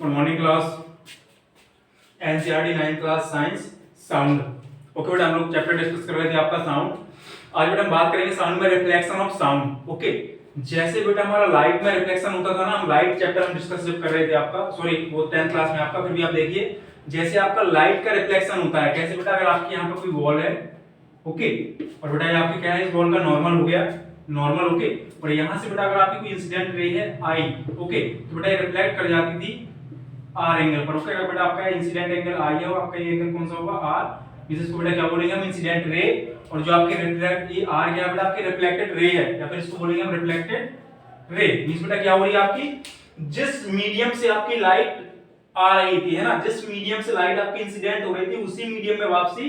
Good morning class. NCERT 9th class science sound. Okay बेटा, हम लोग चैप्टर डिस्कस कर रहे थे आपका साउंड। आज बेटा हम बात करेंगे साउंड में रिफ्लेक्शन ऑफ साउंड। ओके, जैसे बेटा हमारा लाइट में रिफ्लेक्शन होता था ना, हम लाइट चैप्टर हम डिस्कस कर रहे थे आपका, सॉरी वो 10th क्लास में आपका। फिर भी आप देखिए जैसे आपका लाइट का रिफ्लेक्शन होता है कैसे बेटा, अगर आपके यहाँ पर कोई वॉल है, ओके, और बेटा ये आपकी क्या है, इस वॉल का नॉर्मल हो गया, नॉर्मल, ओके, और यहाँ से बेटा अगर आपकी कोई इंसिडेंट रे है आई, ओके, तो बेटा ये रिफ्लेक्ट कर जाती थी आर एंगल पर। ओके, अगर बेटा आपका इंसिडेंट एंगल आई है और आपका ये एंगल कौन सा होगा, आर, इसको बेटा क्या बोलेंगे हम, इंसिडेंट रे। और जो आपके रिफ्लेक्ट, ये आर क्या बेटा आपके रिफ्लेक्टेड रे है, या फिर इसको बोलेंगे हम रिफ्लेक्टेड रे। मींस बेटा क्या हो रही है आपकी, जिस मीडियम से आपकी लाइट आ रही थी, है ना, जिस मीडियम से लाइट आपकी इंसिडेंट हो रही थी उसी मीडियम में वापसी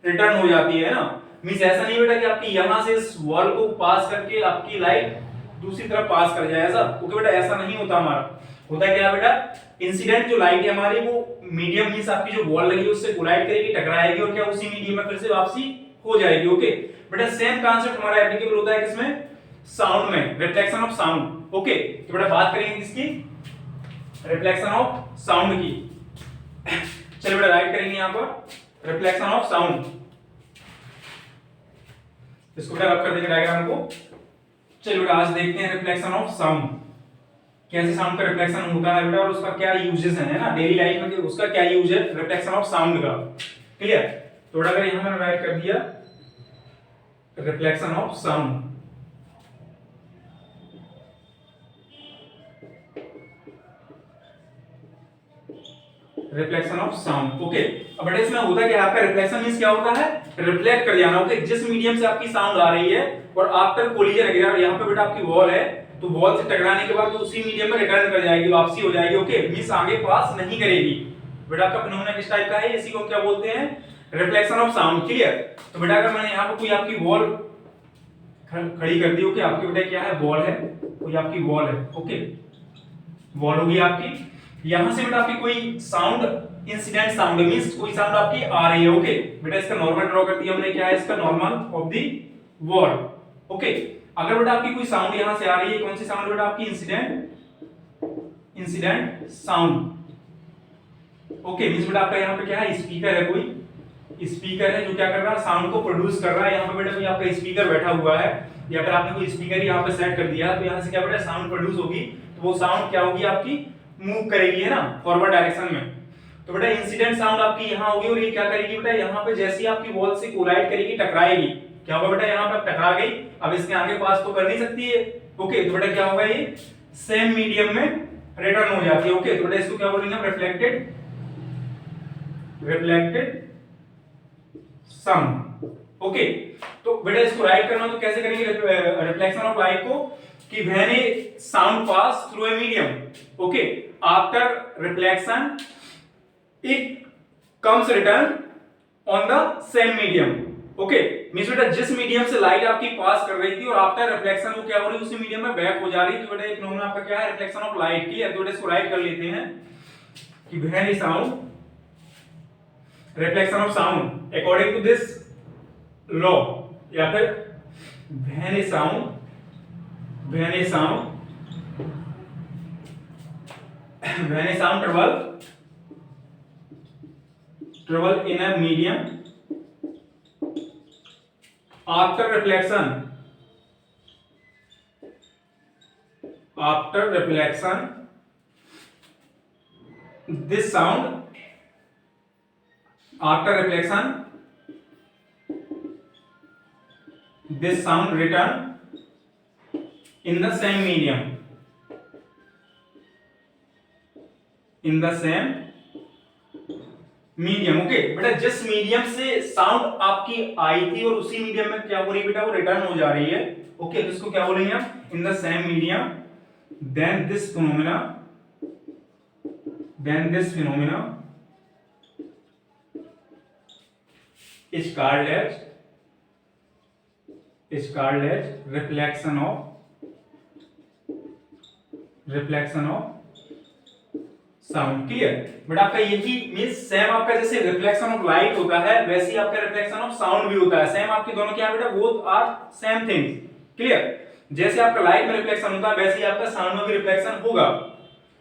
रिटर्न हो जाती है ना। मींस ऐसा नहीं बेटा कि आपकी यहां से इस वॉल को पास करके आपकी लाइट दूसरी तरफ पास कर जाए, ऐसा। ओके बेटा, ऐसा नहीं होता हमारा। होता क्या है बेटा, इंसिडेंट जो लाइट है हमारी वो मीडियम मींस आपकी जो वॉल लगी है उससे कोलाइड करेगी, टकराएगी और क्या उसी मीडियम में फिर से वापसी हो जाएगी। ओके बेटा, सेम कांसेप्ट हमारा एप्लीकेबल होता है किसमें, साउंड में, रिफ्लेक्शन ऑफ साउंड। ओके, तो बेटा बात करेंगे किसकी, रिफ्लेक्शन ऑफ साउंड की। चलिए बेटा राइट करेंगे यहां पर रिफ्लेक्शन ऑफ साउंड। इसको बेटा रब कर देंगे डायग्राम को। चलिए बेटा आज देखते हैं रिफ्लेक्शन ऑफ साउंड, कैसे साउंड का रिफ्लेक्शन होता है बेटा और उसका क्या यूजेस है ना डेली लाइफ में, उसका क्या यूज है रिफ्लेक्शन ऑफ साउंड का। क्लियर। तो बेटा अगर यहां मैंने राइट कर दिया reflection of sound, reflection of sound. Okay, अब बेटा इसमें होता है कि आपका रिफ्लेक्शन मींस क्या होता है, रिफ्लेक्ट कर जाना। ओके, जिस मीडियम से आपकी साउंड आ रही है और आफ्टर कोलिजन अगर यहाँ पे बेटा आपकी वॉल है तो वॉल से टकराने के बाद तो उसी मीडियम में रिटर्न कर जाएगी, वापसी हो जाएगी। ओके, मींस आगे पास नहीं करेगी। बेटा आपका फिनोमेना किस टाइप का है, इसी को क्या बोलते हैं, रिफ्लेक्शन ऑफ साउंड। क्लियर। तो बेटा अगर मैंने यहाँ पे कोई आपकी वॉल खड़ी कर दी, ओके, आपकी बेटा क्या है, वॉल है, कोई आपकी वॉल है, ओके, वॉल होगी आपकी। यहां से बेटा आपकी कोई साउंड इंसिडेंट साउंड मींस कोई साउंड आपकी आ रही है। ओके बेटा, इसका नॉर्मल ड्रॉ कर दिया हमने, क्या है इसका normal of the wall. Okay, अगर बेटा आपकी कोई साउंड यहां से आ रही है, कौन सी साउंड बेटा आपकी, इंसिडेंट साउंड। ओके, मींस बेटा आपका यहां पे क्या है, स्पीकर है, कोई स्पीकर है जो क्या कर रहा है, साउंड को प्रोड्यूस कर रहा है। यहां पे बेटा कोई आपका स्पीकर बैठा हुआ है या फिर आपने कोई स्पीकर यहां पे सेट कर दिया तो यहां से क्या बेटा साउंड प्रोड्यूस होगी। तो वो साउंड क्या होगी आपकी, मूव करेगी, है ना, फॉरवर्ड डायरेक्शन में। तो बेटा इंसिडेंट साउंड आपकी यहां होगी और ये क्या करेगी बेटा, यहां पे जैसे ही आपकी वॉल से कोलाइड करेगी, टकराएगी, क्या होगा बेटा, यहां पर टकरा गई, अब इसके आगे पास तो कर नहीं सकती है। ओके, तो बेटा क्या होगा, ये सेम मीडियम में रिटर्न हो जाती है। ओके, तो बेटा इसको क्या बोलेंगे हम, रिफ्लेक्टेड साउंड। ओके, तो बेटा इसको राइट करना तो कैसे करेंगे रिफ्लेक्शन ऑफ लाइट को, कि when a sound pass through a medium, okay, after reflection it comes return on the same medium. Okay, means बेटा जिस मीडियम से लाइट आपकी पास कर रही थी और आफ्टर रिफ्लेक्शन वो क्या हो रही है, उसी मीडियम में बैक हो जा रही है। तो बेटा एक फिनोमेना आपका क्या है, रिफ्लेक्शन ऑफ लाइट की है। तो बेटा इसको राइट कर लेते हैं कि when a sound, reflection of sound according to this law, या फिर when a sound travel in a medium after reflection this sound, after reflection this sound return in the same medium, okay बेटा जिस medium से sound आपकी आई थी और उसी medium में क्या हो रही है बेटा, वो रिटर्न हो जा रही है। ओके, तो इसको क्या बोलेंगे हम, in the same medium, then this phenomena is called as reflection of sound. Clear. But आपका यही मींस सेम आपका जैसे रिफ्लेक्शन ऑफ लाइट होता है वैसे ही आपका रिफ्लेक्शन ऑफ साउंड भी होता है। सेम आपके दोनों क्या बेटा, both are same things. Clear. जैसे आपका लाइट में रिफ्लेक्शन होता है वैसे ही आपका साउंड में भी रिफ्लेक्शन होगा।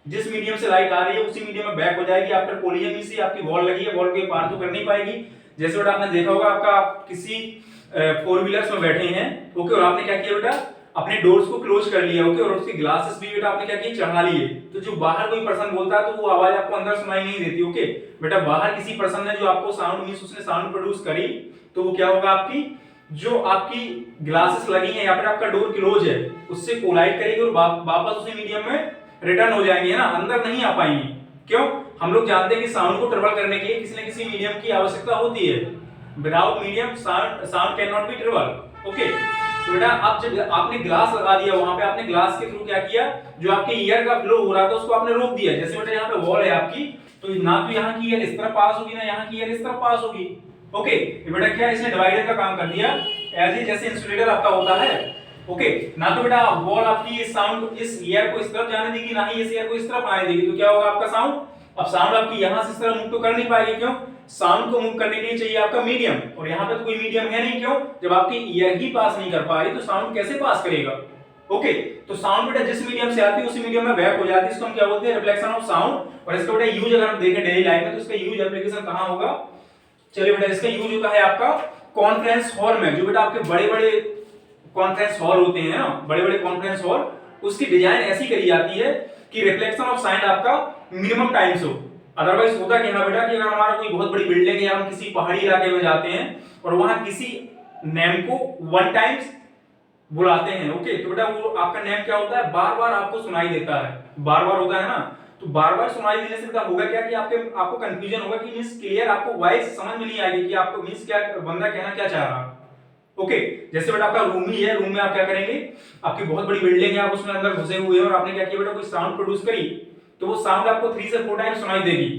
जिस मीडियम से लाइट आ रही है उसी मीडियम में बैक हो जाएगी। आफ्टर कोलिजन मींस आपकी वॉल लगी है, वॉल के पार तो कर नहीं पाएगी। जैसे बेटा आपने देखा होगा आपका किसी फोर व्हीलर्स में बैठे हैं, ओके, और आपने क्या किया बेटा, अपने डोर्स को क्लोज कर लिया, ओके, और उसके ग्लासेस भी बेटा आपने क्या किए, चढ़ा लिए। तो जो बाहर कोई पर्सन बोलता है तो वो आवाज आपको अंदर सुनाई नहीं देती, ओके। बेटा बाहर किसी पर्सन ने जो आपको साउंड मींस उसने साउंड प्रोड्यूस करी, तो वो क्या होगा, आपकी जो आपकी ग्लासेस लगी हैं या फिर आपका डोर क्लोज है उससे कोलाइड करेगी और वापस उसी मीडियम में रिटर्न हो जाएंगे, है ना, अंदर नहीं आ पाएंगे। क्यों? हम लोग जानते हैं कि साउंड को ट्रेवल करने के लिए किसी न किसी मीडियम की आवश्यकता होती है। Without medium sound can not be travel, okay. तो बेटा अब जब आपने ग्लास लगा दिया, वहां पे आपने ग्लास के थ्रू क्या किया, जो आपके ईयर का फ्लो हो रहा था उसको आपने रोक दिया। जैसे बेटा यहाँ पे वॉल है आपकी, तो ना तो यहाँ की ईयर इस तरफ पास होगी, ना यहाँ की ईयर इस तरफ पास होगी, ओके। ये बेटा क्या है, इसने डिवाइडर का काम कर दिया, एज जैसे इंसुलेटर आपका होता है, ओके। ना तो बेटा वॉल आपकी इस साउंड इस ईयर को इस तरफ जाने देगी, ना ही इस ईयर को इस तरफ आने देगी। तो क्या होगा आपका साउंड, अब साउंड आपकी यहां से इस तरफ मूव तो कर नहीं पाएगी। क्यों? साउंड को मूव करने के लिए चाहिए आपका मीडियम, और यहाँ पे तो कोई मीडियम है नहीं। क्यों? जब आपकी ईयर ही पास नहीं कर पा रही तो साउंड कैसे पास करेगा, ओके। तो साउंड बेटा जिस मीडियम से आती है उसी मीडियम में बैक हो जाती है, इसको हम क्या बोलते हैं, रिफ्लेक्शन ऑफ साउंड। और इसका बेटा यूज अगर हम देखें डेली लाइफ में तो इसका यूज एप्लीकेशन कहां होगा, चलिए बेटा इसका यूज होता है आपका कॉन्फ्रेंस हॉल में। जो बेटा आपके बड़े बड़े कॉन्फ्रेंस हॉल होते हैं ना, बड़े बड़े कॉन्फ्रेंस हॉल, उसकी डिजाइन ऐसी करी जाती है कि रिफ्लेक्शन ऑफ साउंड आपका मिनिमम टाइम्स हो। अदरवाइज होता क्या है बेटा कि अगर हमारा कोई बहुत बड़ी बिल्डिंग है या हम किसी पहाड़ी इलाके में जाते हैं और वहां किसी नेम को वन टाइम्स बुलाते हैं, ओके, तो बेटा वो आपका नेम क्या होता है, बार बार आपको सुनाई देता है, बार बार होता है ना। तो बार बार सुनाई देने से बेटा होगा क्या कि आपको कंफ्यूजन होगा कि मींस क्लियर आपको वॉइस समझ में नहीं आएगी कि आपको मींस क्या बंदा कहना क्या चाह रहा है, ओके। जैसे बेटा आपका रूम ही है, रूम में आप क्या करेंगे, आपकी बहुत बड़ी बिल्डिंग है, आप उसमें अंदर घुसे हुए हैं और आपने क्या किया बेटा, कोई साउंड प्रोड्यूस करी, तो वो साउंड आपको 3 से 4 टाइम सुनाई देगी,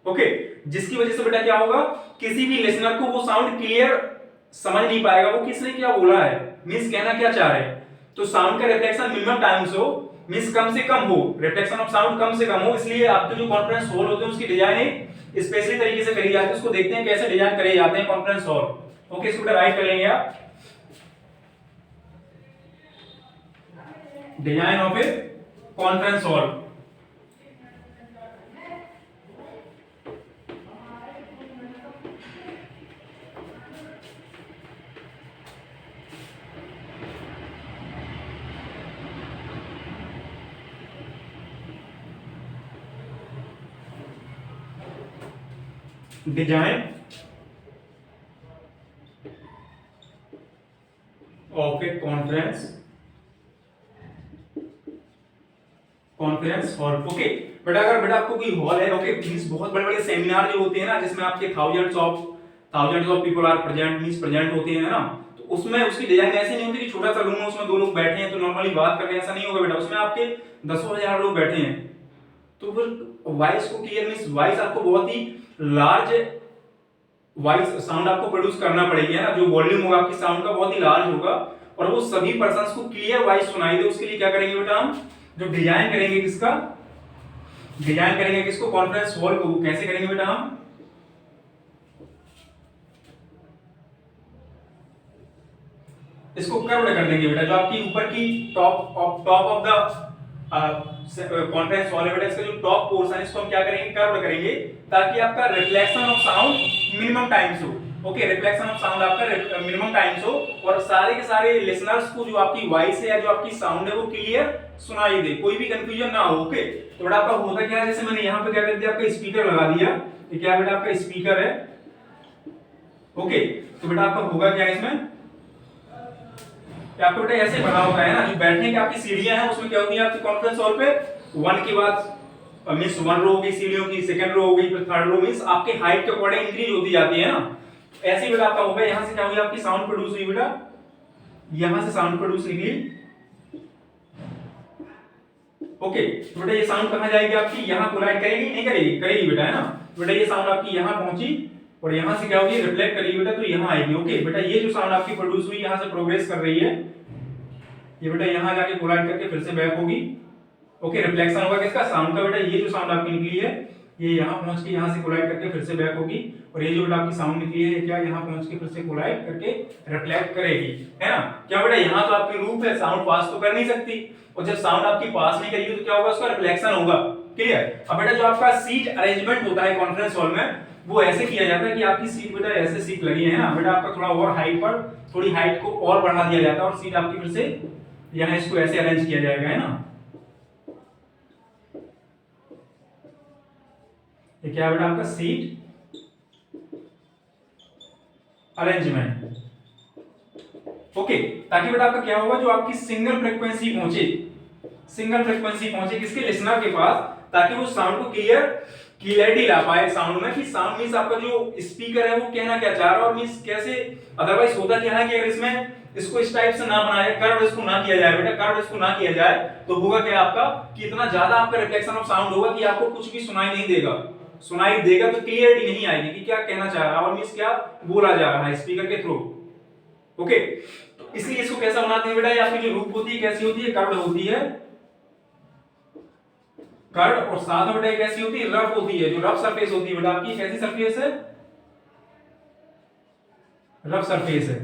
ओके। जिसकी वजह से बेटा क्या होगा, किसी भी लिसनर को वो साउंड क्लियर समझ नहीं पाएगा वो किसने क्या बोला है, मींस कहना क्या चाह रहे हैं। तो साउंड का रिफ्लेक्शन मिनिमम टाइम्स हो, मींस कम से कम हो, रिफ्लेक्शन ऑफ साउंड कम से कम हो। इसलिए आपके जो कॉन्फ्रेंस हॉल होते हैं उसकी डिजाइन स्पेशली तरीके से करी जाती है। उसको देखते हैं कैसे डिजाइन करे जाते हैं कॉन्फ्रेंस हॉल, ओके। इसको बेटा राइट कर लेंगे आप, design of A conference hall. Design of A conference hall, okay. बेटा अगर बेटा आपको कोई हॉल है, ओके, मींस बहुत बड़े बड़े सेमिनार जो होते हैं ना, जिसमें आपके thousands of people are present होते हैं ना, तो उसमें उसकी डिजाइन ऐसी नहीं होती कि छोटा सा रूम है उसमें 2 लोग बैठे हैं तो नॉर्मली बात कर रहे हैं, ऐसा नहीं होगा बेटा। उसमें आपके दसों हजार लोग बैठे हैं, तो फिर वॉइस को क्लियर मींस वॉइस आपको बहुत ही लार्ज वॉइस साउंड आपको प्रोड्यूस करना पड़ेगी, है ना। जो वॉल्यूम होगा आपकी साउंड का बहुत ही लार्ज होगा और वो सभी पर्संस को क्लियर वॉइस सुनाई दे। उसके लिए क्या करेंगे बेटा, हम जो डिजाइन करेंगे किसको, कॉन्फ्रेंस हॉल को। कैसे करेंगे बेटा, हम इसको कर्व कर देंगे बेटा। जो आपकी ऊपर की top of the conference hall है बेटा, इसका जो टॉप पोर्शन है इसको हम क्या करेंगे, कर्व करेंगे, ताकि आपका reflection of sound minimum times हो, ओके। रिफ्लेक्शन ऑफ साउंड आपका मिनिमम टाइम्स हो और सारे के सारे लिसनर्स को जो आपकी वॉइस है या जो आपकी साउंड है वो क्लियर सुनाई दे, कोई भी कंफ्यूजन ना हो, ओके। तो बेटा आपका होता क्या है, जैसे मैंने यहाँ पे क्या कर दिया, आपका स्पीकर लगा दिया, ये क्या बेटा आपका स्पीकर है, ओके। तो बेटा आपका होगा क्या इसमें, आपको बेटा ऐसे बना होता है ना, जो बैठने की आपकी सीढ़ियां हैं उसमें क्या होती है आपकी कॉन्फ्रेंस हॉल पे, 1 के बाद मींस 1 रो होगी सीढ़ियों की, सेकंड रो होगी, फिर थर्ड रो, मींस आपके हाइट के अकॉर्डिंग इंक्रीज होती जाती है ना। ऐसे ही बेटा आपका होगा, यहां से क्या होगी, आपकी साउंड प्रोड्यूस हुई बेटा, यहां से साउंड प्रोड्यूस निकली, ओके। तो बेटा ये साउंड कहां जाएगी आपकी, यहां कोलाइड करेगी, नहीं करेगी, करेगी बेटा, है ना। बेटा ये साउंड आपकी यहां पहुंची और यहां से क्या होगी, रिफ्लेक्ट करेगी बेटा, तो यहां आएगी, ओके। बेटा ये जो साउंड आपकी प्रोड्यूस हुई यहां से प्रोग्रेस कर रही है, ये बेटा यहां जाके कोलाइड करके फिर से बैक होगी, ओके। रिफ्लेक्शन होगा किसका, साउंड का बेटा। ये जो साउंड आपकी निकली है ये यहां पहुंच के यहां से कोलाइड करके फिर से बैक होगी, और ये जो बेटा आपकी साउंड निकली है क्या यहां पहुंच के फिर से कोलाइड करके रिफ्लेक्ट करेगी, है ना। क्या बेटा यहां तो आपकी रूफ है, साउंड पास तो कर नहीं सकती, और जब साउंड आपकी पास नहीं करेगी तो क्या होगा, उसका रिफ्लेक्शन होगा, क्लियर। अब बेटा जो आपका सीट अरेंजमेंट होता है कॉन्फ्रेंस हॉल में, वो ऐसे किया जाता है कि आपकी सीट बेटा ऐसे सीट लगी है ना बेटा, आपका थोड़ा और हाइट पर, थोड़ी हाइट को और बढ़ा दिया जाता है और सीट आपकी फिर से यहाँ इसको ऐसे अरेंज किया जाएगा, है ना। ये क्या है बेटा आपका सीट अरेंजमेंट, ओके। ताकि बेटा आपका क्या होगा, जो आपकी सिंगल फ्रीक्वेंसी पहुंचे किसके, लिसनर के पास, ताकि वो साउंड को क्लियरिटी ला पाए साउंड में, कि साउंड मींस आपका जो स्पीकर है वो कहना क्या चाह रहा है, और मींस कैसे। अदरवाइज होता क्या है कि अगर इसमें इसको इस टाइप से ना बनाया, कर्व इसको ना किया जाए बेटा, कर्व इसको ना किया जाए, तो होगा क्या आपका कि इतना ज्यादा आपका रिफ्लेक्शन ऑफ साउंड होगा कि आपको कुछ भी सुनाई नहीं देगा। सुनाई देगा तो क्लियरिटी नहीं आएगी कि क्या कहना चाह रहा है और मींस क्या बोला जा रहा है स्पीकर के थ्रू, ओके। तो इसलिए इसको कैसा बनाते हैं बेटा, ये आपकी जो रूप होती है कैसी होती है, कर्व होती है, कर्व, और साथ में बेटा कैसी होती है, रफ होती है। जो रफ सरफेस होती है बेटा आपकी कैसी सरफेस है, रफ सरफेस है,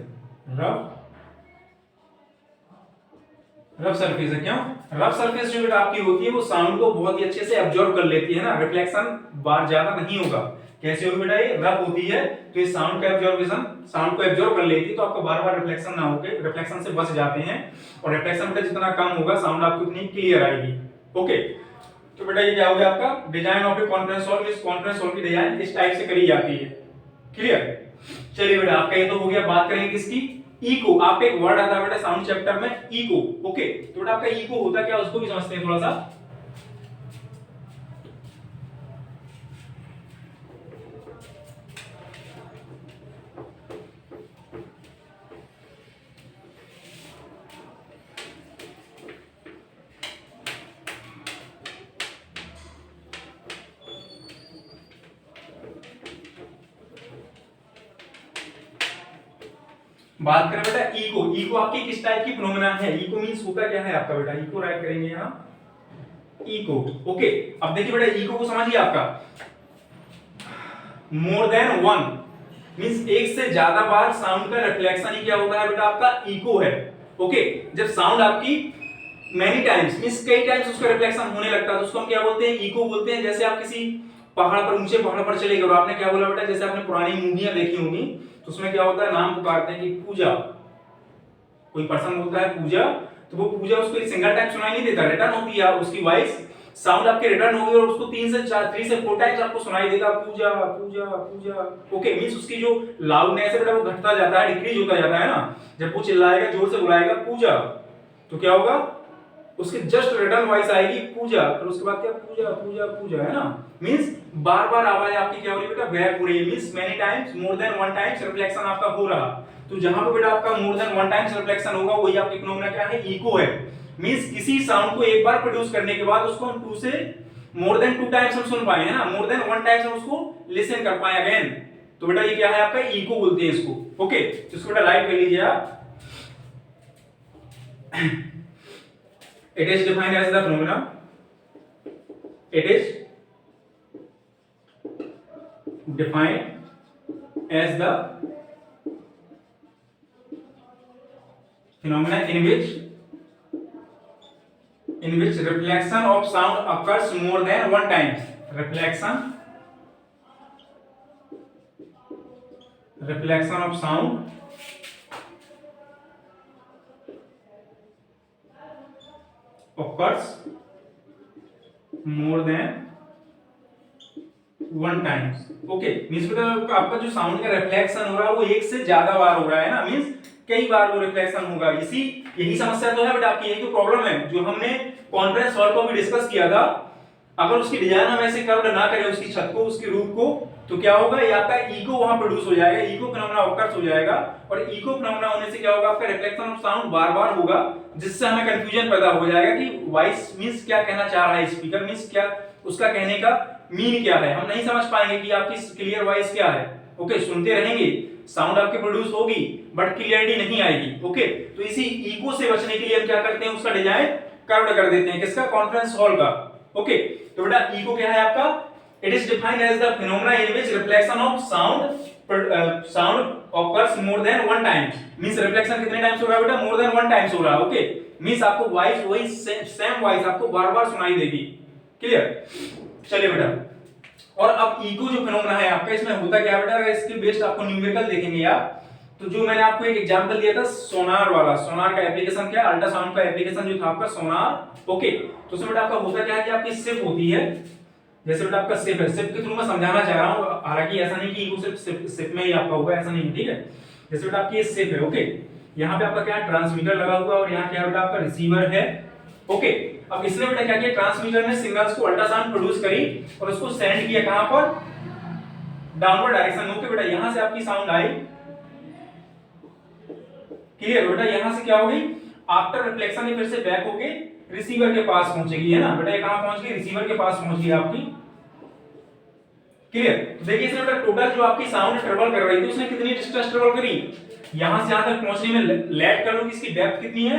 रफ सरफेस है। क्यों रफ सरफेस जो बेटा आपकी होती है वो साउंड को बहुत ही अच्छे से एब्जॉर्ब कर लेती है ना, रिफ्लेक्शन बार ज्यादा नहीं होगा। कैसे होगी बेटा, ये रफ होती है तो ये साउंड का एब्जॉर्बिशन, साउंड को एब्जॉर्ब कर लेती है, तो आपको बार बार रिफ्लेक्शन ना होके रिफ्लेक्शन से बच जाते हैं, और रिफ्लेक्शन बेटा जितना कम होगा साउंड आपको उतनी क्लियर आएगी, ओके। तो बेटा ये क्या हो गया आपका design of A conference hall. इस कॉन्फ्रेंस हॉल की डिजाइन इस टाइप से करी जाती है, क्लियर। चलिए बेटा आपका ये तो हो गया। बात करेंगे किसकी, इको। आपका एक वर्ड आता है बेटा साउंड चैप्टर में, इको, ओके। तो बेटा आपका इको होता क्या, उसको भी समझते हैं थोड़ा सा। बात करें बेटा इको, इको आपकी किस टाइप की फिनोमेना है, इको मींस होता क्या है आपका बेटा, इको राइट करेंगे यहां, इको, ओके। अब देखिए बेटा इको को समझिए आपका, मोर देन वन मींस एक से ज्यादा बार साउंड का रिफ्लेक्शन ही क्या होता है बेटा आपका इको है, ओके। जब साउंड आपकी मेनी टाइम्स मींस कई टाइम्स उसका रिफ्लेक्शन होने लगता है तो उसको हम क्या बोलते हैं, इको बोलते हैं। जैसे आप किसी पहाड़ पर, ऊंचे पहाड़ पर चले गए और आपने क्या बोला बेटा, जैसे आपने पुरानी मूवियां देखी होंगी तो उसमें क्या होता है, नाम पुकारते हैं कि पूजा, कोई पर्सन बोलता है पूजा, तो वो पूजा उसको एक सिंगल टाइम सुनाई नहीं देता, रिटर्न होती है उसकी वॉइस, साउंड आपके रिटर्न होगी और उसको 3 से 4 टाइम्स आपको सुनाई देगा, पूजा पूजा पूजा, ओके। मींस उसकी जो लाउडनेस है बेटा वो घटता जाता है, डिक्रीज होता जाता है ना। जब वो चिल्लाएगा, जोर से बुलाएगा पूजा, तो क्या होगा, उसके जस्ट रिटर्न वॉइस आएगी पूजा, फिर उसके बाद क्या पूजा पूजा पूजा, है ना। मींस बार बार आवाज आपकी क्या हो रही है बेटा, बैक हो रही है, मींस मेनी टाइम्स, मोर देन वन टाइम्स रिफ्लेक्शन आपका हो रहा। तो जहां पे बेटा आपका मोर देन वन टाइम्स रिफ्लेक्शन होगा वही आपकी फिनोमेना क्या है, इको है। मींस किसी साउंड को एक बार प्रोड्यूस करने के बाद उसको हम 2 से मोर देन 2 टाइम्स हम सुन पाए, है ना, मोर देन 1 टाइम्स हम उसको लिसन कर पाए अगेन, तो बेटा ये क्या है आपका इको बोलते हैं इसको, ओके। तो इसको बेटा राइट कर लीजिए आप। It is defined as the phenomena. It is defined as the phenomena in which reflection of sound occurs more than one times. Reflection of sound occurs more than one times, okay. Means बेटा आपका जो sound का reflection हो रहा है वो एक से ज्यादा बार हो रहा है ना, मींस कई बार वो रिफ्लेक्शन होगा। यही समस्या तो है बेटा आपकी, यही तो प्रॉब्लम है जो हमने कॉन्फ्रेंस हॉल को भी डिस्कस किया था। अगर उसकी डिजाइन हम ऐसे कर्व ना करें, उसकी छत को, उसके रूप को, तो क्या होगा, ये आपका इको वहां प्रोड्यूस हो जाएगा, इको फिनोमेना ऑकर्स हो जाएगा, और इको फिनोमेना होने से क्या होगा, आपका रिफ्लेक्शन ऑफ साउंड बार-बार होगा, जिससे हमें कंफ्यूजन पैदा हो जाएगा कि वॉइस मींस क्या कहना चाह रहा है, स्पीकर मींस क्या, उसका कहने का मीन क्या है, हम नहीं समझ पाएंगे कि आपकी क्लियर वॉइस क्या है, ओके। सुनते रहेंगे, साउंड आपके प्रोड्यूस होगी बट क्लियरिटी नहीं आएगी, ओके। तो इसी इको से बचने के लिए हम क्या करते हैं, उसका डिजाइन कर्व्ड कर देते हैं, किसका, कॉन्फ्रेंस हॉल का, ओके। तो बेटा इको क्या है आपका, it is defined as the phenomena in which reflection of sound occurs more than one times, means reflection कितने टाइम्स हो रहा है बेटा, मोर देन वन टाइम्स हो रहा है, ओके। मींस आपको वॉइस वही सेम वॉइस आपको बार-बार सुनाई देगी, क्लियर? चलिए बेटा, और अब इको जो फिनोमेना है आपका, इसमें होता क्या बेटा, अगर इसके बेस्ड आपको न्यूमेरिकल देखेंगे आप, तो जो मैंने आपको एक एग्जांपल दिया था सोनार वाला, सोनार का एप्लीकेशन क्या, अल्ट्रासाउंड का एप्लीकेशन जो था आपका सोनार, ओके। तो उसमें बेटा आपका होता क्या है कि आपकी शिप होती है, जैसे बेटा आपका शिप है, शिप के थ्रू मैं समझाना चाह रहा हूं, हालांकि ऐसा नहीं कि इको सिर्फ शिप में ही आपका होगा, ऐसा नहीं, ठीक है। जैसे बेटा आपकी ये शिप है, ओके, यहाँ पे आपका क्या है, ट्रांसमीटर लगा हुआ और यहाँ क्या है बेटा आपका रिसीवर है, ओके। अब इसने बेटा क्या किया, ट्रांसमीटर ने सिग्नल्स को अल्ट्रासाउंड प्रोड्यूस करी और उसको सेंड किया कहां पर, डाउनवर्ड डायरेक्शन में, ओके बेटा। यहां से आपकी साउंड आई, क्लियर बेटा, यहां से क्या हो गई, आफ्टर रिफ्लेक्शन ये फिर से बैक होके रिसीवर के पास पहुंचेगी, है ना बेटा, ये कहां पहुंच गई, रिसीवर के पास पहुंच गई आपकी, क्लियर। तो देखिए इसने बेटा टोटल जो आपकी साउंड ट्रेवल कर रही थी उसने कितनी डिस्टेंस ट्रेवल करी, यहां से यहां तक पहुंचने में लेट कर लो कि इसकी डेप्थ कितनी है,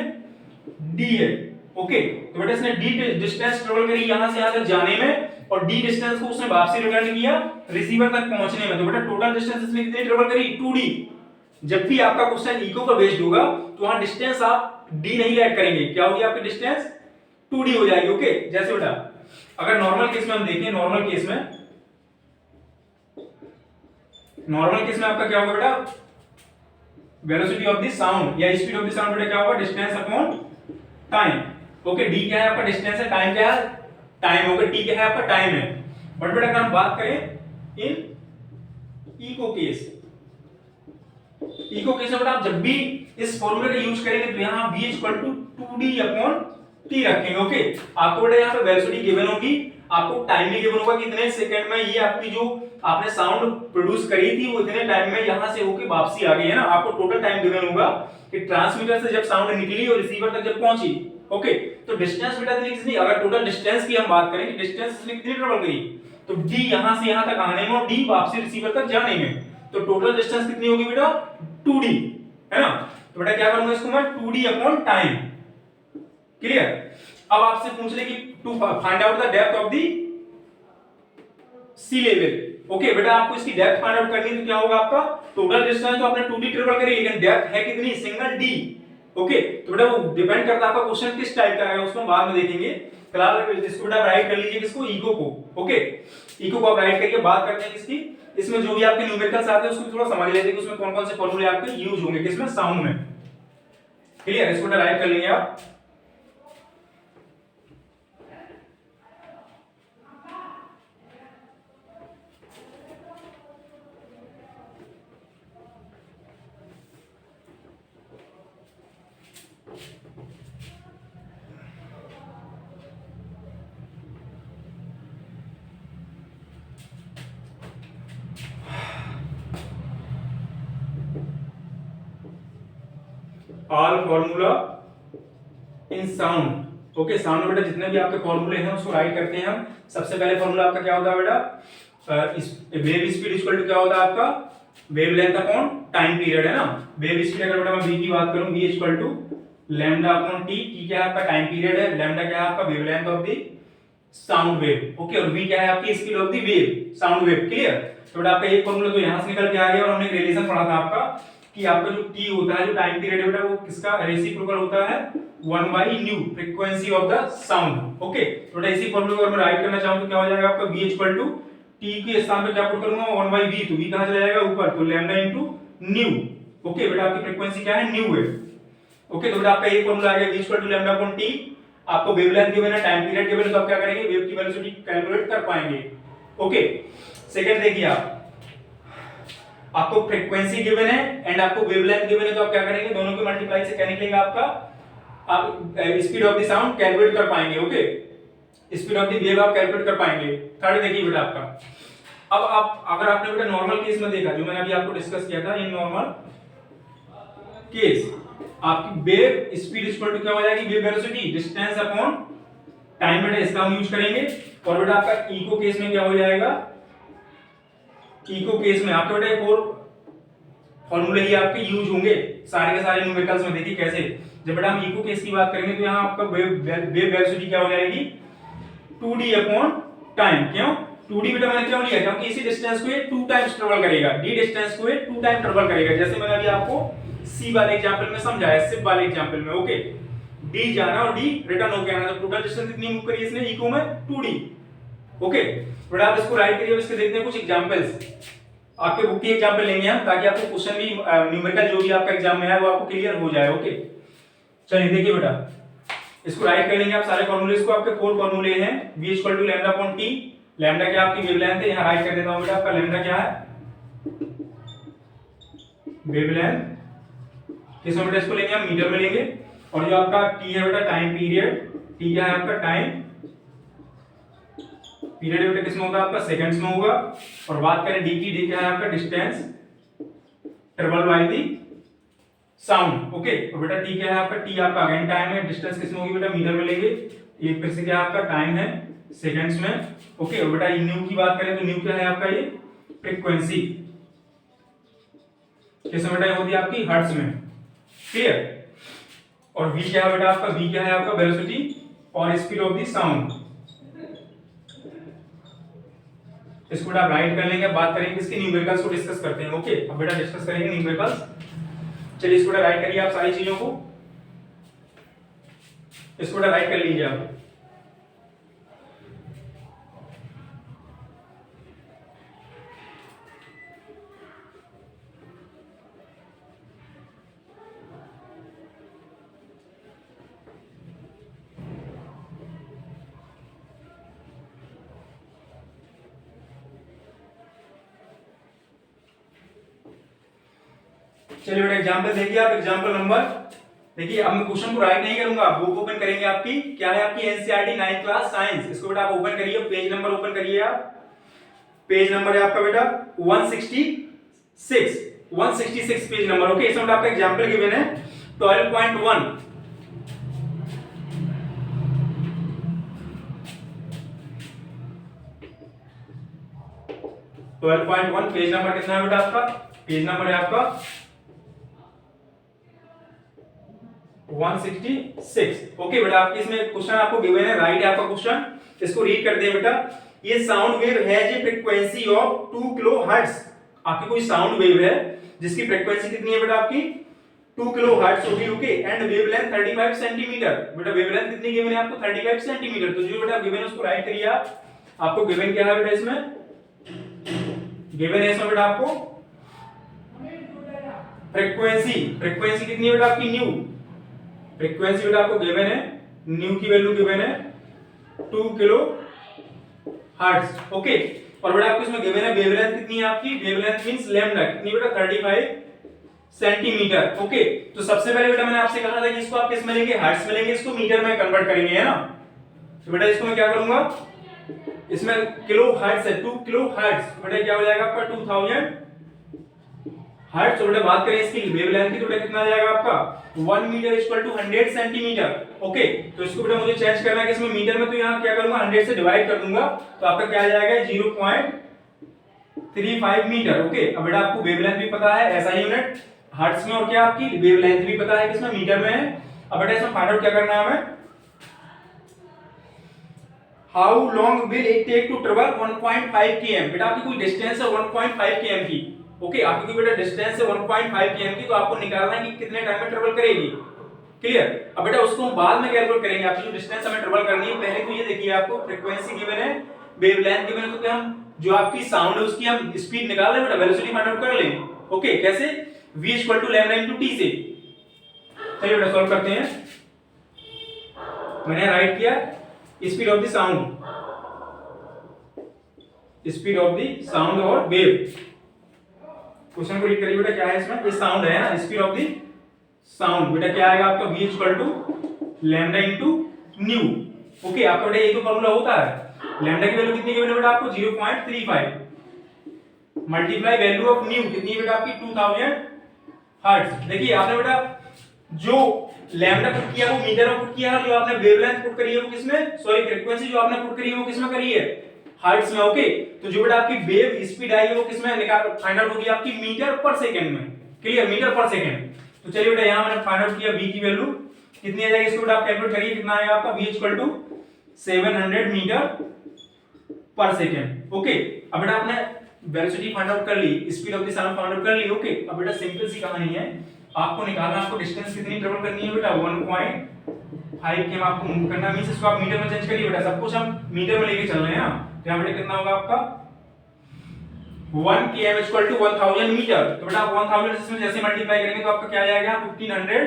d है, ओके। तो बेटा इसने d डिस्टेंस ट्रेवल करी यहां से यहां तक जाने में, और d डिस्टेंस को उसने वापसी रिटर्न किया रिसीवर तक पहुंचने में, तो बेटा टोटल डिस्टेंस इसने कितनी ट्रेवल करी, 2d। जब भी आपका क्वेश्चन इको पर बेस्ड होगा तो वहां डिस्टेंस आप d नहीं ऐड करेंगे, क्या होगी आपकी डिस्टेंस 2d हो जाएगी, ओके। जैसे बेटा अगर नॉर्मल केस में हम देखें, नॉर्मल केस में आपका क्या होगा बेटा, वेलोसिटी ऑफ द साउंड या स्पीड ऑफ द साउंड बेटा क्या होगा, distance upon time, okay. d क्या है आपका, डिस्टेंस है, टाइम क्या है, टाइम होगा, t क्या है आपका, टाइम है। बट बेटा अगर हम बात करें इन इको केस में बेटा आप जब भी इस फॉर्मूले का यूज करेंगे तो यहां v 2d अपॉन t रखेंगे, ओके। आपको बेटा यहां पे वेलोसिटी गिवन होगी, आपको टाइम भी गिवन होगा कि इतने सेकंड में ये आपकी जो आपने साउंड प्रोड्यूस करी थी वो इतने टाइम में यहां से होके वापसी आ गई, है ना। आपको टोटल टाइम गिवन होगा कि ट्रांसमीटर से जब साउंड निकली और रिसीवर तक जब पहुंची, ओके। तो डिस्टेंस बेटा कितनी, अगर टोटल डिस्टेंस की हम बात करें कि डिस्टेंस इसने कितनी ट्रेवल करी, तो d यहां से यहां तक आने में और d वापसी रिसीवर तक जाने में, तो टोटल डिस्टेंस कितनी होगी बेटा, 2d, है ना। तो बेटा क्या करूंगा इसको मैं, 2d अपॉन टाइम, क्लियर। अब आपसे पूछ ले कि to find out the depth of the sea level, okay बेटा आपको इसकी डेप्थ फाइंड आउट करनी है, तो क्या होगा आपका, टोटल डिस्टेंस तो आपने 2d ट्रेवल करी, लेकिन डेप्थ है कितनी, सिंगल d, ओके। तो बेटा वो डिपेंड करता है आपका क्वेश्चन किस टाइप का है, उसको हम बाद में देखेंगे। फिलहाल इसको बेटा राइट कर लीजिए, किसको, इको को, ओके। इको को आप राइट करिए, बात करते हैं किसकी, इसमें जो भी आपके न्यूमेरिकल्स आते हैं उसको थोड़ा समझ लेते हैं कि उसमें कौन कौन से फॉर्मूले आपके यूज होंगे, किसमें, साउंड में, क्लियर। इसको बेटा राइट कर लेंगे आप। All formula in sound, okay. Sound में बेटा जितने भी आपके फॉर्मूले हैं उसको राइट करते हैं हम। सबसे पहले फॉर्मूला आपका क्या होता है बेटा, वेव स्पीड इक्वल टू क्या होता है आपका, wave length upon time period, है ना। वेव स्पीड अगर बेटा मैं v की बात करूं, v equal to lambda upon t, t क्या है आपका टाइम पीरियड है, लैम्डा क्या है आपका wave length of the sound wave, okay. और v क्या है आपकी speed of the wave, sound wave, clear. तो बेटा आपका एक फॉर्मूला तो यहां से निकल के आ गया, और हमने एक रिलेशन पढ़ा था आपका कि आपका जो t होता है, जो टाइम पीरियड है बेटा, वो किसका रेसिप्रोकल होता है, 1 by new frequency of the sound, okay. तो बेटा इसी फॉर्मूले को अगर मैं राइट करना चाहूं तो क्या हो जाएगा आपका, v इक्वल टू t के स्थान पे क्या पुट करूंगा, 1 by v, तो v कहां चला जाएगा ऊपर, तो लैम्डा इनटू न्यू, ओके। बेटा आपकी फ्रीक्वेंसी क्या है, न्यू है, ओके। तो बेटा आपका ये फॉर्मूला आ गया, v equal to lambda upon t। आपको वेवलेंथ गिवन है, टाइम पीरियड गिवन है, तो आप क्या करेंगे, वेव की वेलोसिटी कैलकुलेट कर पाएंगे, ओके। सेकंड देखिए आपको फ्रीक्वेंसी गिवन है एंड आपको वेवलेंथ गिवन है, तो आप क्या करेंगे, दोनों के मल्टीप्लाई से क्या निकलेगा आपका, आप speed of the sound calculate कर पाएंगे, okay. Speed of the wave आप कैलकुलेट कर पाएंगे। थर्ड देखिए बेटा आपका, अब आप अगर आपने बेटा नॉर्मल केस में देखा, जो मैंने अभी आपको डिस्कस किया था, इन नॉर्मल केस आपकी वेव स्पीड इक्वल टू क्या हो जाएगी, wave velocity distance upon time, बेटा इसका हम यूज करेंगे। और बेटा आपका इको केस में क्या हो जाएगा, इको केस में आपके बेटा एक और फॉर्मूले ही आपके यूज होंगे सारे के सारे न्यूमेरिकल्स में। देखिए कैसे, जब बेटा हम इको केस की बात करेंगे तो यहाँ आपका वेव वेलोसिटी क्या हो जाएगी, 2d अपॉन टाइम। क्यों 2d बेटा मैंने क्यों लिया, क्योंकि इसी डिस्टेंस को ये 2 टाइम्स ट्रेवल करेगा, d डिस्टेंस को ये 2 टाइम ट्रेवल करेगा, जैसे मैंने अभी आपको c वाले एग्जांपल में समझाया, सिप वाले एग्जांपल में, ओके। डी जाना और डी रिटर्न होके आना, तो टोटल डिस्टेंस कितनी मूव करी इसने इको में 2d। ओके, बट आप इसको राइट करिए, इसके देखते हैं कुछ एग्जांपल्स। आपके बुक की एग्जांपल लेंगे हम, ताकि आपको क्वेश्चन भी न्यूमेरिकल जो भी आपका एग्जाम में है वो आपको क्लियर हो जाए। ओके, चलिए देखिए बेटा, इसको राइट कर लेंगे आप सारे फॉर्मूले को। आपके 4 फॉर्मूले हैं, v equal to lambda upon t। Lambda क्या आपकी वेवलेंथ है, यहां राइट कर देता हूं बेटा। आपका लैम्डा क्या है, वेवलेंथ। किस में बेटा इसको लेंगे हम, मीटर में लेंगे। और जो आपका t है बेटा टाइम पीरियड, t क्या है आपका टाइम पीरियड बेटा किस में होगा आपका सेकंड्स में होगा। और बात करें डी की, डी क्या है आपका distance travel by the sound. Okay, और बेटा टी क्या है आपका, टी आपका अगेन टाइम है, डिस्टेंस किस में होगी बेटा मीटर में लेंगे। ये फिर से क्या आपका टाइम है सेकंड्स में। ओके, और बेटा न्यू की बात करें तो न्यू क्या है आपका ये फ्रीक्वेंसी, किस में बेटा होती है आपकी हर्ट्ज में। क्लियर। और v क्या है बेटा आपका, v क्या है आपका वेलोसिटी और स्पीड ऑफ द साउंड। इसको बेटा राइट कर लेंगे। बात करेंगे इसके न्यूमेरिकल्स को डिस्कस करते हैं। ओके, अब बेटा डिस्कस करेंगे न्यूमेरिकल्स। चलिए इसको बेटा राइट करिए आप सारी चीजों को, इसको बेटा राइट कर लीजिए आप। चलिए बेटा एग्जांपल देखिए आप, एग्जांपल नंबर देखिए। अब मैं क्वेश्चन को राइट नहीं करूंगा, बुक ओपन करेंगे आपकी, क्या है आपकी एनसीईआरटी 9th क्लास साइंस। इसको बेटा आप ओपन करिए, पेज नंबर ओपन करिए आप। पेज नंबर है आपका बेटा 166 पेज नंबर। ओके, इसमें आपका एग्जांपल गिवन है 12.1। 12.1 पेज नंबर कितना है बेटा आपका, पेज नंबर है आपका 166। ओके बेटा, आपके इसमें क्वेश्चन आपको गिवन है, राइट है आपका क्वेश्चन। इसको रीड करते हैं बेटा। ये sound wave has a frequency of 2 kilohertz. आपकी कोई साउंड वेव है जिसकी फ्रीक्वेंसी कितनी है बेटा आपकी 2 किलोहर्ट्ज होगी। Okay, and wavelength 35 centimetre. बेटा वेवलेंथ कितनी गिवन है आपको 35 सेंटीमीटर। तो जो बेटा गिवन है उसको राइट करिए आप। आपको गिवन क्या है बेटा इसमें, गिवन है इसमें बेटा आपको फ्रीक्वेंसी कितनी है बेटा आपकी न्यू। फ्रीक्वेंसी बेटा आपको गिवन है, न्यू की वैल्यू गिवन है 2 किलो हर्ट्ज। ओके, और बेटा आपको इसमें गिवन है वेवलेंथ कितनी है आपकी, वेवलेंथ मींस लैम्डा कितनी बेटा 35 सेंटीमीटर। ओके, तो सबसे पहले बेटा मैंने आपसे कहा था कि इसको आप किस में लेंगे, हर्ट्ज में लेंगे, इसको मीटर में कन्वर्ट करेंगे, है ना। तो बेटा इसको मैं क्या करूंगा, इसमें किलो हर्ट्ज है 2 किलो हर्ट्ज, बेटा क्या हो जाएगा आपका 2000 हर्ट्ज। तो बेटा बात करें इसकी वेवलेंथ की, तो बेटा कितना आ जाएगा आपका 1 metre equal to 100 centimetre. Okay, तो इसको बेटा मुझे चेंज करना है कि इसमें मीटर में, तो यहां क्या करूंगा 100 से डिवाइड कर दूंगा, तो आपका क्या आ जाएगा 0.35 मीटर। ओके, अब बेटा आपको वेवलेंथ भी पता है ऐसा यूनिट हर्ट्ज में, और क्या आपकी वेवलेंथ भी पता है किसमें मीटर में है। अब बेटा इसमें फाइंड आउट क्या करना है हमें, how long will it take to travel 1.5 km। बेटा आपकी कोई डिस्टेंस है 1.5 km की। ओके, आपकी कोई बेटा डिस्टेंस है 1.5 km की, तो आपको निकालना है कि कितने टाइम में ट्रेवल करेगी। क्लियर। अब बेटा उसको हम बाद में कैलकुलेट करेंगे, आपकी जो डिस्टेंस हमें ट्रेवल करनी है। पहले तो ये देखिए आपको फ्रीक्वेंसी गिवन है, वेवलेंथ गिवन है, तो क्या हम जो आपकी साउंड है उसकी हम स्पीड निकाल लें बेटा, वेलोसिटी फाइंड आउट कर लें। ओके, कैसे, v equal to lambda into t से। चलिए बेटा सॉल्व करते हैं। मैंने राइट किया speed of the sound, speed of the sound और वेव। क्वेश्चन को रीड करिए बेटा, क्या है इसमें, ये साउंड है ना, स्पीड ऑफ द साउंड बेटा क्या आएगा आपका v equal to lambda into new. Okay, आपका बेटा ये तो फार्मूला होता है। लैम्डा की वैल्यू कितनी गिवन है बेटा आपको 0.35 मल्टीप्लाई वैल्यू ऑफ न्यू कितनी है बेटा आपकी 2000 हर्ट्ज। देखिए आपने बेटा जो लैम्डा पुट किया वो मीटर में पुट किया है, जो आपने वेवलेंथ पुट करी है वो किसमें, सॉरी फ्रीक्वेंसी जो आपने पुट करी है वो किसमें करी है, हर्ट्ज में। ओके, तो जो बेटा आपकी वेव स्पीड आई है वो किसमें निकाल फाइंड आउट होगी आपकी मीटर पर सेकंड में। Clear, metre per second. तो चलिए बेटा यहां मैंने फाइंड आउट किया v की वैल्यू कितनी आ जाएगी, इसको बेटा आप कैलकुलेट करिए कितना आएगा आपका v equal to 700 metre per second. Okay, अब बेटा आपने वेलोसिटी फाइंड आउट कर ली, speed of the sound find out कर ली। ओके, अब बेटा सिंपल सी कहानी है, आपको निकालना, आपको डिस्टेंस कितनी ट्रेवल करनी है बेटा 1.5 5 km आपको मूव करना मींस इसको आप मीटर में चेंज करिए बेटा, सब कुछ हम मीटर में लेके चल रहे हैं ना। तो यहाँ बेटा कितना होगा आपका 1 km इक्वल टू 1000 मीटर। तो बेटा 1000 इसमें जैसे मल्टीप्लाई करेंगे तो आपका क्या आ जाएगा 1500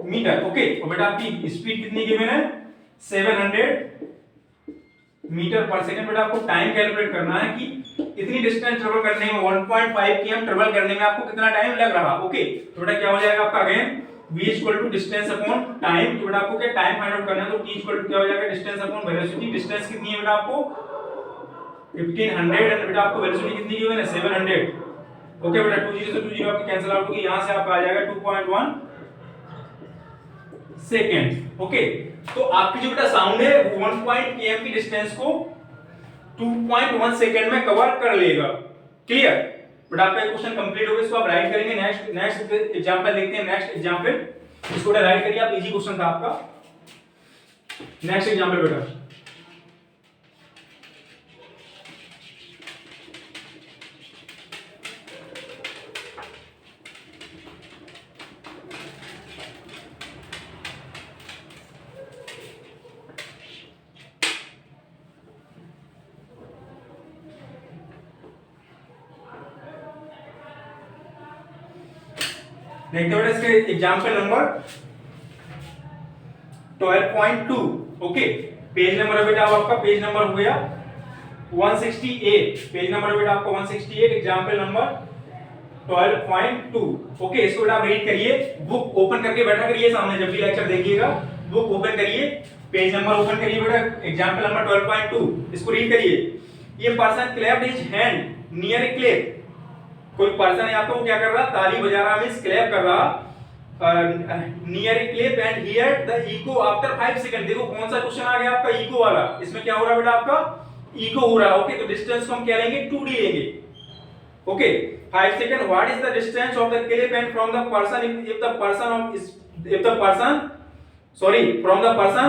मीटर। ओके, और बेटा आपकी स्पीड कितनी गिवन है 700 मीटर पर सेकंड। बेटा आपको टाइम कैलकुलेट करना है कि इतनी डिस्टेंस ट्रेवल करने में 1.5 km ट्रेवल करने में आपको कितना टाइम लग रहा। ओके, तो बेटा क्या हो जाएगा आपका again v equal to distance upon time. तो बेटा आपको क्या टाइम फाइंड आउट करना है, तो t इक्वल टू क्या हो जाएगा डिस्टेंस अपॉन वेलोसिटी। डिस्टेंस कितनी है बेटा आपको 1500 एंड बेटा आपको वेलोसिटी कितनी गिवन है 700। ओके बेटा 2 0 से 2 0 आपकी कैंसिल आउट होगी, यहां से आपका आ जाएगा 2.1 सेकंड। ओके, तो आपकी जो बेटा साउंड है 1 km की डिस्टेंस को 2.1 सेकंड में कवर कर लेगा। क्लियर बेटा, आपका क्वेश्चन कंप्लीट हो गया, इसको आप राइट करेंगे। नेक्स्ट एग्जांपल देखते हैं। नेक्स्ट एग्जांपल इसको बेटा राइट करिए आप, इजी क्वेश्चन था आपका। नेक्स्ट एग्जांपल बेटा देखते हैं इसके example number 12.2। Okay, page number बेटा आपका पेज नंबर हो गया 168। पेज नंबर बेटा आपका 168, एग्जांपल नंबर 12.2। ओके, इसको बेटा आप रीड करिए, बुक ओपन करके बैठा करिए सामने जब भी लेक्चर देखिएगा। बुक ओपन करिए, पेज नंबर ओपन करिए बेटा, एग्जांपल नंबर 12.2, इसको रीड करिए। ये person clapped his hand near a Cliff. कोई पर्सन है आपको क्या कर रहा, ताली बजा रहा, मींस क्लैप कर रहा near a cliff and hear the echo after 5 second. देखो कौन सा क्वेश्चन आ गया आपका इको वाला, इसमें क्या हो रहा है बेटा आपका इको हो रहा है। ओके, तो डिस्टेंस को हम क्या लेंगे 2d लेंगे। Okay, 5 second what is the distance of the cliff and from the person if the person from the person.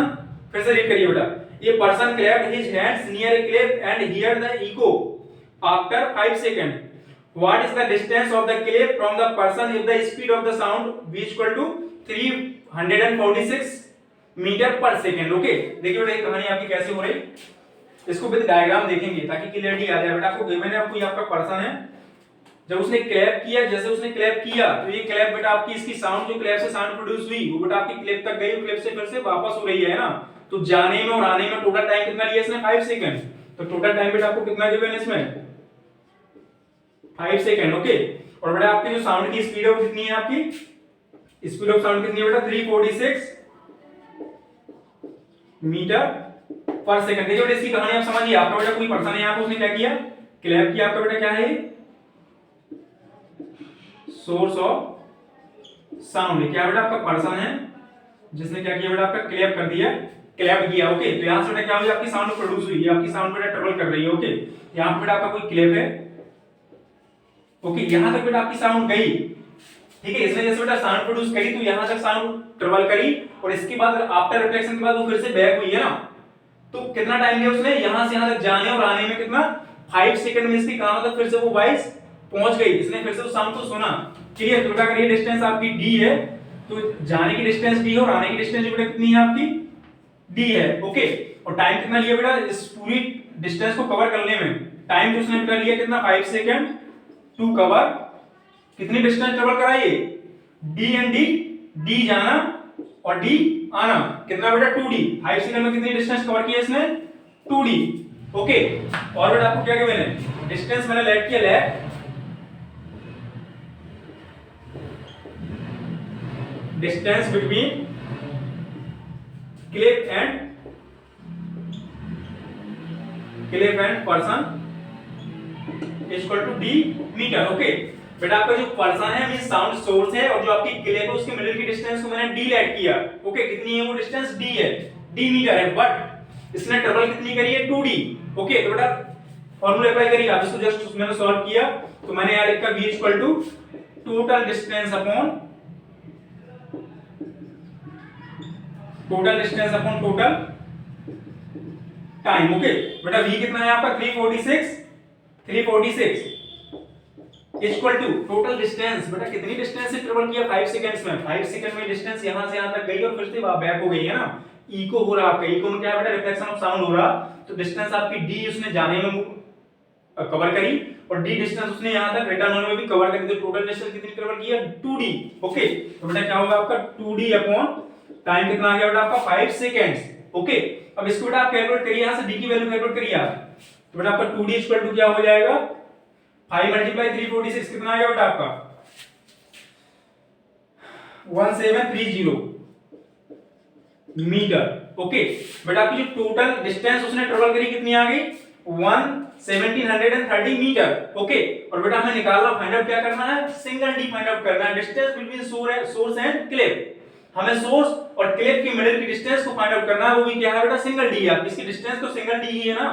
फिर से रीड करिए बेटा, ये person clapped his hands near a cliff and hear the echo after 5 second. What is the distance of the cliff from the person if the speed of the sound v equal to 346 metre per second. Okay, देखिए बेटा ये कहानी आपकी कैसे हो रही, इसको with diagram देखेंगे ताकि क्लियरिटी आ जाए। बेटा आपको गिवन है, आपको ये आपका पर्सन है, जब उसने क्लैप किया, जैसे उसने क्लैप किया तो ये क्लैप बेटा आपकी इसकी साउंड जो क्लैप से साउंड प्रोड्यूस हुई वो बेटा आपकी क्लैप तक गई, क्लैप से फिर से वापस हो रही है ना। तो जाने में और आने में टोटल टाइम कितना लिया इसने 5 सेकंड। तो टोटल टाइम बेटा आपको कितना गिवन है इसमें 5 सेकंड। ओके, और बेटा आपकी जो साउंड की स्पीड है वो कितनी है, आपकी स्पीड ऑफ साउंड कितनी है बेटा 346 मीटर पर सेकंड। देखिए बेटा इसकी कहानी आप समझिए। आपका बेटा कोई पर्सन है यहाँ पे, उसने क्या किया क्लैप किया। आपका बेटा क्या है सोर्स ऑफ साउंड है, क्या बेटा आपका पर्सन है जिसने क्या किया बेटा आपका क्लैप कर दिया, क्लैप किया। ओके, तो यहां से बेटा क्या हुई आपकी साउंड प्रोड्यूस हुई, आपकी साउंड बेटा ट्रेवल कर रही है। ओके, यहां पे बेटा आपका कोई क्लैप है। ओके, यहां तक बेटा आपकी साउंड गई, ठीक है, इसने जैसे बेटा साउंड प्रोड्यूस करी तो यहां तक साउंड ट्रेवल करी और इसके बाद आफ्टर रिफ्लेक्शन के बाद वो फिर से बैक हुई है ना। तो कितना टाइम लिया उसने यहां से यहां तक जाने और आने में, कितना 5 सेकंड में इसकी कहां तक फिर से वो वॉइस पहुंच गई, इसने फिर से उस साउंड को सुना। क्लियर, तो बेटा अगर ये डिस्टेंस आपकी d है तो जाने की डिस्टेंस d और आने की डिस्टेंस बेटा कितनी है आपकी d है। ओके, और टाइम कितना लिया बेटा इस पूरी डिस्टेंस को कवर करने में, टाइम जो उसने बेटा लिया कितना 5 सेकंड टू कवर कितनी डिस्टेंस ट्रेवल कराइए d एंड d जाना और d आना, कितना बेटा 2d। 5 सेकंड में कितनी डिस्टेंस कवर किया इसने 2d। ओके, और बेटा आपको क्या गिवन है डिस्टेंस मैंने लेट किया, let distance between clip and person equal to d metre. Okay, बेटा आपका जो पर्सन है मींस साउंड सोर्स है और जो आपकी क्लिप है उसके मिडिल की डिस्टेंस को मैंने d लेट किया। ओके, कितनी है वो डिस्टेंस d है, d मीटर है, बट इसने ट्रेवल कितनी करी है 2d। ओके, तो बेटा फार्मूला अप्लाई करिए आप, इसको जस्ट मैंने सॉल्व किया तो मैंने यार लिखा v equal to total distance upon total time. Okay, बेटा v कितना है आपका 346 इक्वल टू टोटल डिस्टेंस, बेटा कितनी डिस्टेंस से ट्रेवल किया 5 सेकंड्स में, 5 सेकंड में डिस्टेंस यहां से यहां तक गई और फिर से बैक हो गई है ना। इको हो रहा आपका, इको में क्या है बेटा, रिफ्लेक्शन ऑफ साउंड हो रहा, तो डिस्टेंस आपकी डी उसने जाने में कवर करी और डी डिस्टेंस उसने यहां तक रिटर्न होने में भी कवर करी, तो टोटल डिस्टेंस कितनी कवर की है 2d। ओके, तो बेटा क्या होगा आपका 2d अपॉन टाइम कितना आ गया बेटा आपका 5 सेकंड्स। ओके, अब इसको बेटा आप कैलकुलेट करिए, यहां से डी की वैल्यू कैलकुलेट करिए आप, तो बेटा आपका 2d इक्वल टू क्या हो जाएगा 5 मल्टीप्लाई 346 कितना आ गया बेटा आपका 1730 मीटर। ओके, बेटा आपकी जो टोटल डिस्टेंस उसने ट्रेवल करी कितनी आ गई 1730 मीटर। ओके, और बेटा हमें निकालना, फाइंड आउट क्या करना है, सिंगल डी फाइंड आउट करना है, distance between source and clip. हमें सोर्स और क्लिप की मिडिल की डिस्टेंस को फाइंड आउट करना है, वो भी क्या है बेटा सिंगल डी है, इसकी डिस्टेंस तो सिंगल डी ही है ना,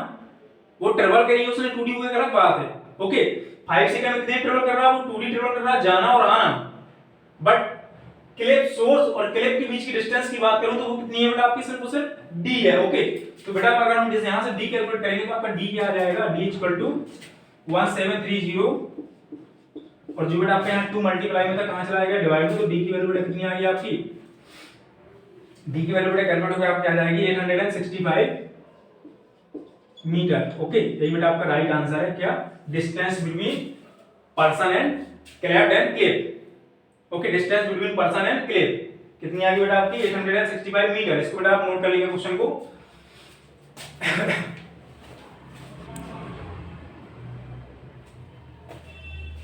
वो ट्रेवल करी उसने 2d, वो एक अलग बात है। ओके, 5 सेकंड में कितने ट्रेवल कर रहा है, वो 2d ट्रेवल कर रहा है जाना और आना, बट क्लिप सोर्स और क्लिप के बीच की डिस्टेंस की बात करूं तो वो कितनी है बेटा आपकी, सिर्फ और सिर्फ d है। ओके, तो बेटा अगर हम जैसे यहां से d कैलकुलेट करेंगे तो आपका d क्या आ जाएगा, d 1730 और जो बेटा आपके यहां 2 मल्टीप्लाई में था कहां चला जाएगा डिवाइड में, तो d की वैल्यू बेटा कितनी आ गई आपकी, d की वैल्यू बेटा कैलकुलेट होकर आपकी आ जाएगी 865 मीटर। ओके, यही बेटा आपका राइट आंसर है, क्या, distance between person and clip and clip. Okay, distance between person and clip कितनी आ गई बेटा आपकी 865 मीटर। इसको बेटा आप नोट कर लीजिए क्वेश्चन को।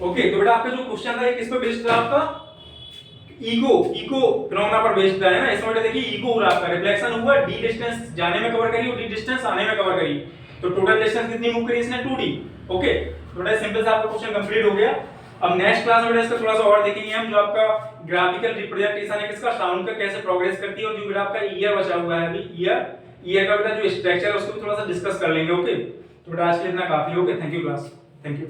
ओके, तो बेटा आपका जो क्वेश्चन था ये किस पे बेस्ड था आपका, इको फिनोमेना पर बेस्ड है ना। इसमें बेटा देखिए इको हो रहा आपका, रिफ्लेक्शन हुआ, डी डिस्टेंस जाने में कवर करी और डी डिस्टेंस आने में कवर करी, तो टोटल डिस्टेंस कितनी मूव करी इसने 2d। ओके, तो बेटा सिंपल सा आपका क्वेश्चन कंप्लीट हो गया। अब नेक्स्ट क्लास में बेटा इसका थोड़ा सा और देखेंगे हम, जो आपका ग्राफिकल रिप्रेजेंटेशन है किसका, साउंड का, कैसे प्रोग्रेस करती है, और जो बेटा आपका ईयर बचा हुआ है अभी, ईयर का बेटा जो स्ट्रक्चर है उसको भी थोड़ा सा डिस्कस कर लेंगे। ओके, तो बेटा आज के लिए इतना काफी। Okay, thank you class, thank you.